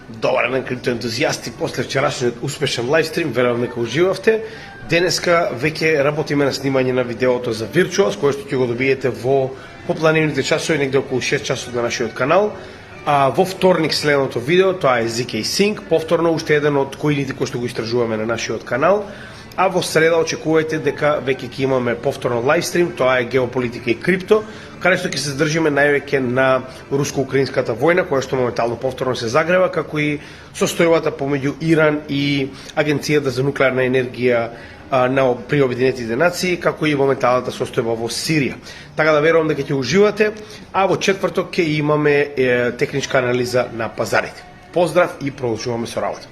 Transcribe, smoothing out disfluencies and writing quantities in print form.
Добар ден, криптоентузијасти, после вчерашниот успешен лайвстрим, верувам дека уживавте. Денеска веќе работиме на снимање на видеото за Virtuos, кое што ќе го добиете во попланираните часови, негде околу 6 часот на нашиот канал. А во вторник следното видео, тоа е ZK Sync, повторно уште еден од коините кои што го истражуваме на нашиот канал. А во среда очекувајте дека веќе ќе имаме повторно лайвстрим, тоа е геополитика и крипто, каде што ќе се задржиме највеќе на руско-украинската војна, која што моментално повторно се загрева, како и состојбата помеѓу Иран и Агенцијата за нуклеарна енергија при Обединетите нации, како и моменталната состојба во Сирија. Така да верувам дека ќе уживате, а во четврток ќе имаме техничка анализа на пазарите. Поздрав и продолжуваме со работа.